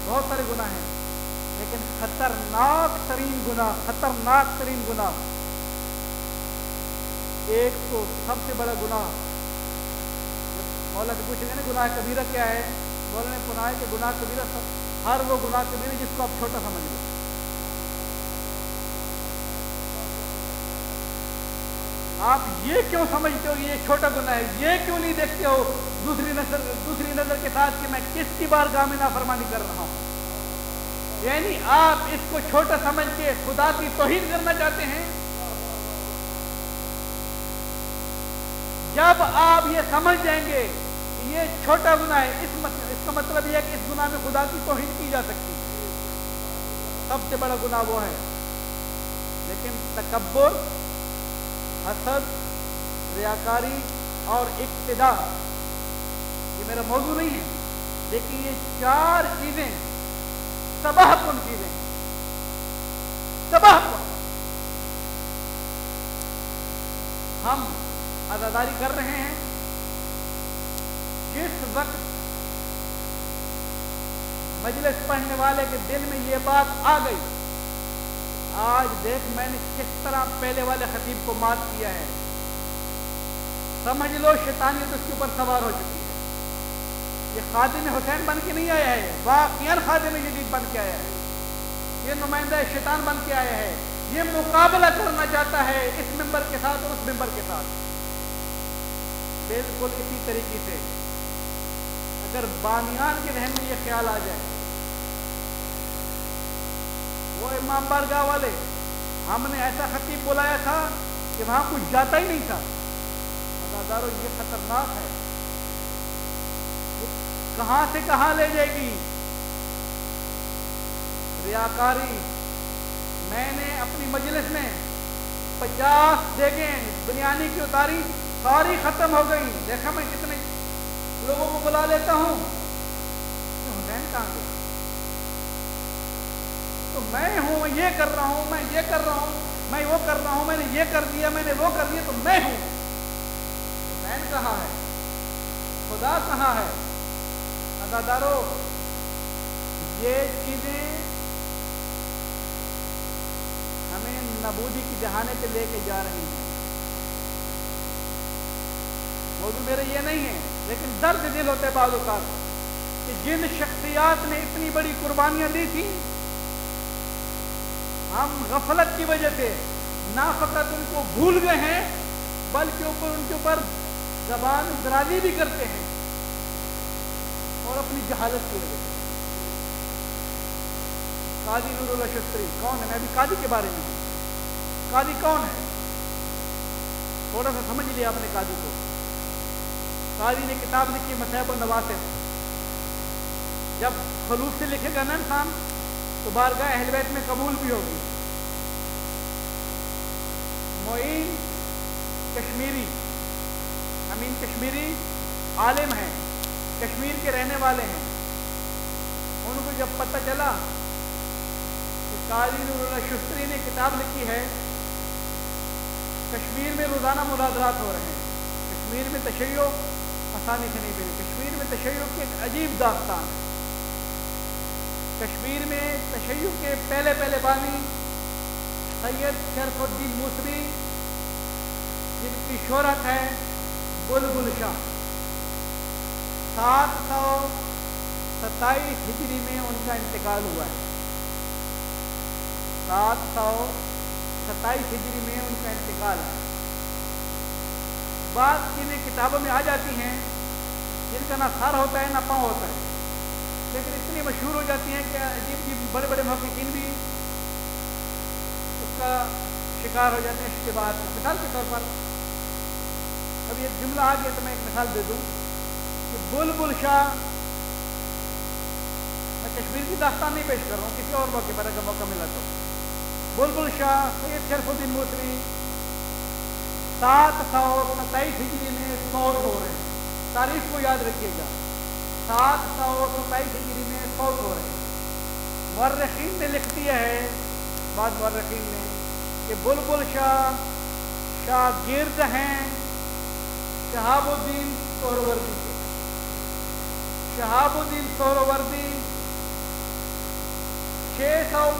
بہت سارے گناہ ہیں، لیکن خطرناک ترین گناہ ایک تو سب سے بڑا گناہ، مولا سے پوچھیں گے نا گناہ کبیرہ کیا ہے، مولا نے فرمایا کہ گناہ کبیرہ ہر وہ گناہ کبیرہ جس کو آپ چھوٹا سمجھ لو۔ آپ یہ کیوں سمجھتے ہو کہ یہ چھوٹا گناہ ہے؟ یہ کیوں نہیں دیکھتے ہو دوسری نظر کے ساتھ کہ میں کس کی بارگاہ میں نافرمانی کر رہا ہوں؟ یعنی آپ اس کو چھوٹا سمجھ کے خدا کی توہین کرنا چاہتے ہیں۔ جب آپ یہ سمجھ جائیں گے کہ یہ چھوٹا گناہ ہے، اس کا مطلب یہ ہے کہ اس گناہ میں خدا کی توہین کی جا سکتی ہے۔ سب سے بڑا گناہ وہ ہے۔ لیکن تکبر، حسد، ریاکاری اور اقتداء یہ میرا موضوع نہیں ہے، لیکن یہ چار چیزیں تباہ کن چیزیں، تباہ کن۔ ہم عزاداری کر رہے ہیں، جس وقت مجلس پڑھنے والے کے دل میں یہ بات آ گئی، آج دیکھ میں نے کس طرح پہلے والے خطیب کو مات کیا ہے، سمجھ لو شیطانیت اس کے اوپر سوار ہو چکی ہے۔ یہ خادم حسین بن کے نہیں آیا ہے، واقعاً خادم جدید بن کے آیا ہے، یہ نمائندہ شیطان بن کے آیا ہے، یہ مقابلہ کرنا چاہتا ہے اس ممبر کے ساتھ اور اس ممبر کے ساتھ۔ بالکل اسی طریقے سے اگر بانیان کے ذہن میں یہ خیال آ جائے، وہ امام بارگاہ والے ہم نے ایسا خطیب بلایا تھا کہ وہاں کچھ جاتا ہی نہیں تھا، عزادارو یہ خطرناک ہے، کہاں سے کہاں لے جائے گی ریاکاری۔ میں نے اپنی مجلس میں 50 دیگیں بریانی کی اتاری، ساری ختم ہو گئی، دیکھا میں کتنے لوگوں کو بلا لیتا ہوں، حسین کہاں گیا؟ تو میں ہوں، یہ کر رہا ہوں، میں یہ کر رہا ہوں، میں وہ کر رہا ہوں، میں نے یہ کر دیا، میں نے وہ کر دیا، تو میں ہوں، حسین کہاں ہے؟ خدا کہاں ہے؟ عزادارو یہ چیزیں ہمیں نبودی کی جہانے پہ لے کے جا رہی ہیں۔ موضوع میرا یہ نہیں ہے، لیکن درد دل ہوتے بعض اوقات کہ جن شخصیات نے اتنی بڑی قربانیاں دی تھیں، ہم غفلت کی وجہ سے نہ فقط ان کو بھول گئے ہیں بلکہ ان کے اوپر زبان درازی بھی کرتے ہیں، اور اپنی جہالت کی وجہ سے۔ قاضی نور اللہ شستری کون ہے؟ میں ابھی قاضی کے بارے میں ہوں۔ قاضی کون ہے؟ تھوڑا سا سمجھ لیا آپ نے قاضی کو۔ قاضی نے کتاب لکھی مصائب النواسب۔ جب خلوص سے لکھے گا نا انسان تو بارگاہ اہل بیت میں قبول بھی ہوگی۔ معین کشمیری، امین کشمیری عالم ہیں، کشمیر کے رہنے والے ہیں۔ ان کو جب پتہ چلا کہ قاضی نور اللہ شستری نے کتاب لکھی ہے، کشمیر میں روزانہ مناظرات ہو رہے ہیں، کشمیر میں تشیع آسانی سے نہیں ملی، کشمیر میں تشیع کی ایک عجیب داستان ہے۔ کشمیر میں تشیع کے پہلے بانی سید شرف الدین موسوی، جن کی شہرت ہے بلبل شاہ، 727 ہجری میں ان کا انتقال ہوا ہے۔ 727 ہجری میں ان کا انتقال ہے۔ بات کنہیں کتابوں میں آ جاتی ہیں جن کا نہ سر ہوتا ہے نہ پاؤں ہوتا ہے، لیکن اتنی مشہور ہو جاتی ہیں کہ عجیب بڑے بڑے محققین بھی اس کا شکار ہو جاتے ہیں اشتباہات کا۔ مثال کے طور پر اب یہ جملہ آ گیا تو میں ایک مثال دے دوں کہ بلبل شاہ، میں کشمیر کی داستان نہیں پیش کر رہا ہوں، کسی اور موقع پر اگر موقع ملا تو۔ بلبل شاہ سید شرف الدین موسوی 727 ہجری میں فوت ہو رہے ہیں۔ تاریخ کو یاد رکھیے گا، 727 ہجری میں فوت ہو رہے ہیں۔ مورخین نے لکھ دیا ہے، بعض مورخین نے، کہ بلبل شاہ شاگرد ہیں شہاب الدین سہروردی کے۔ شہاب الدین سہروردی 600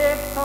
100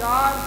4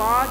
5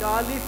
40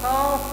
100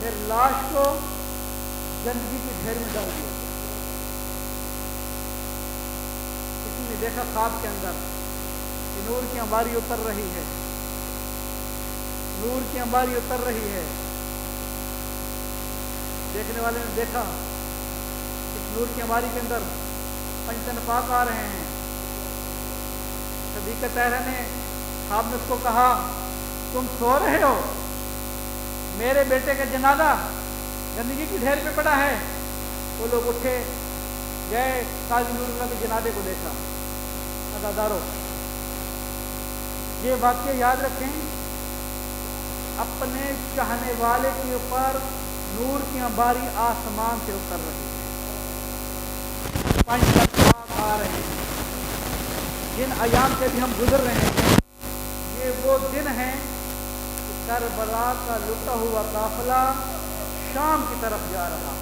پھر لاش کو گندگی کے ڈھیر میں ڈال دیا۔ کسی نے دیکھا خواب کے اندر کہ نور کی انباری اتر رہی ہے، نور کی انباری اتر رہی ہے۔ دیکھنے والے نے دیکھا اس نور کی انباری کے اندر پنجتن پاک آ رہے ہیں۔ صدیقہ طاہرہ نے خواب میں اس کو کہا تم سو رہے ہو، میرے بیٹے کا جنازہ گندگی کی ڈھیر پہ پڑا ہے۔ وہ لوگ اٹھے گئے، قاضی نور اللہ کے جنازے کو دیکھا۔ عزادارو، یہ واقعہ یاد رکھیں، اپنے چاہنے والے کے اوپر نور کی انباری آسمان سے اتر رہی ہے، پنجتن پاک آ رہے ہیں۔ جن ایام سے بھی ہم گزر رہے ہیں، یہ وہ دن ہیں کہ کربلا کا لٹا ہوا قافلہ شام کی طرف جا رہا،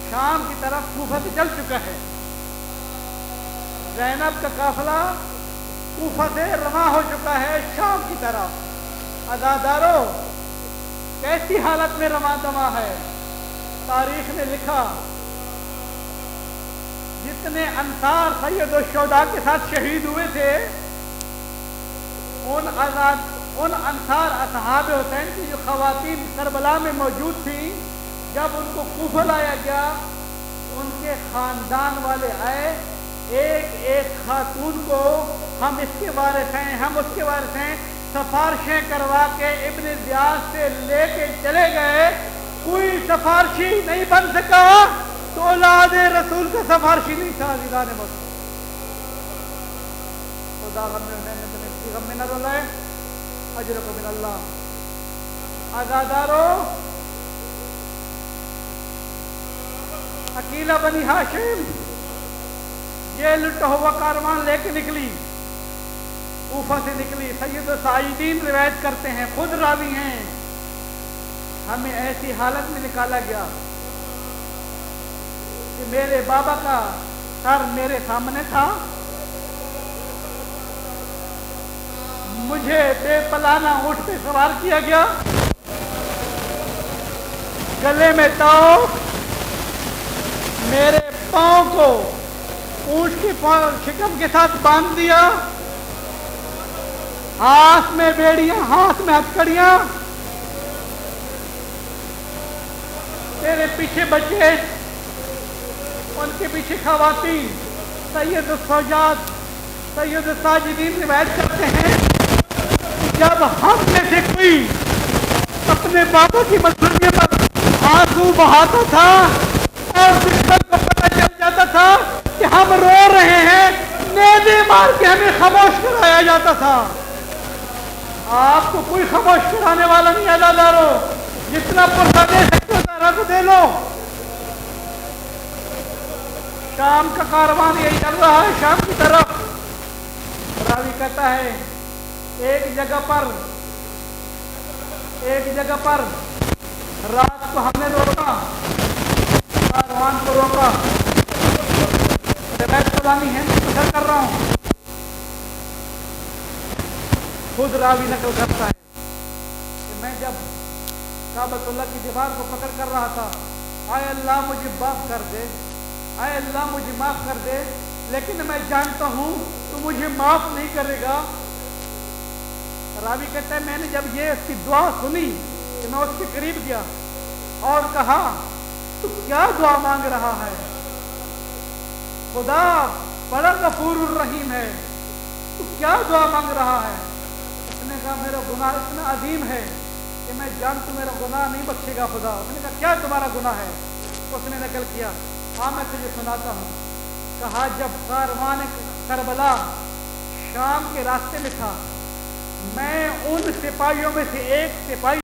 شام کی طرف کوفہ سے چل چکا ہے۔ زینب کا قافلہ کوفہ سے رواں ہو چکا ہے شام کی طرف۔ عزادارو، کیسی حالت میں رواں دواں ہے۔ تاریخ نے لکھا جتنے انصار سید الشہداء کے ساتھ شہید ہوئے تھے، ان انصار اصحاب حسین کی جو خواتین کربلا میں موجود تھیں، جب ان کو کوفہ لایا گیا، ان کے خاندان والے آئے، ایک ایک خاتون کو ہم اس کے وارث ہیں، ہم اس کے وارث ہیں، سفارشیں کروا کے ابن زیاد سے لے کے چلے گئے۔ کوئی سفارشی نہیں بن سکا تو اولاد رسول کا سفارشی نہیں تھا۔ عزیزان محترم، خدا غم میں نہ رلائے، اجرکم من اللہ۔ عزادارو، عقیلہ بنی ہاشم یہ لٹا ہوا کاروان لے کے نکلی، کوفہ سے نکلی۔ سید الساجدین روایت کرتے ہیں، خود راوی ہیں، ہمیں ایسی حالت میں نکالا گیا کہ میرے بابا کا سر میرے سامنے تھا، مجھے بے پلانہ اونٹ پہ سوار کیا گیا، گلے میں تاؤ، میرے پاؤں کو اونٹ کی شکم کے ساتھ باندھ دیا، ہاتھ میں بیڑیاں، ہاتھ میں ہتھکڑیاں، تیرے پیچھے بچے، ان کے پیچھے خواتین۔ سید السوجات، سید الساجدین روایت کرتے ہیں جب ہم میں سے کوئی اپنے بابا کی مظلومیت پر آنسو بہاتا تھا اور دشمن کو پتہ چل جاتا تھا کہ ہم رو رہے ہیں، نیزے مار کے ہمیں خاموش کرایا جاتا تھا۔ آپ کو کوئی خاموش کرانے والا نہیں ہے۔ عزادارو، جتنا پرسہ دے سکتے ہو ذرا تو دے لو۔ شام کا کاروان یہی چل رہا ہے، شام کی طرف۔ راوی کہتا ہے ایک جگہ پر رات کو ہم نے روکا، کاروان کو روکا۔ روایت پرانی ہے، میں نقل کر رہا ہوں، خود راوی نقل کرتا ہے کہ میں جب کعبۃ اللہ کی دیوار کو پکڑ کر رہا تھا، اے اللہ مجھے معاف کر دے، اے اللہ مجھے معاف کر دے، لیکن میں جانتا ہوں تو مجھے معاف نہیں کرے گا۔ راوی کہتا ہے میں نے جب یہ اس کی دعا سنی کہ میں اس کے قریب گیا اور کہا تو کیا دعا مانگ رہا ہے؟ خدا بڑا غفور الرحیم ہے، تو کیا دعا مانگ رہا ہے؟ اس نے کہا میرا گناہ اتنا عظیم ہے کہ میں جانتا ہوں میرا گناہ نہیں بخشے گا خدا۔ اس نے کہا کیا تمہارا گناہ ہے؟ اس نے نقل کیا، ہاں میں تجھے سناتا ہوں۔ کہا جب کاروان کربلا شام کے راستے میں تھا، میں ان سپاہیوں میں سے ایک سپاہی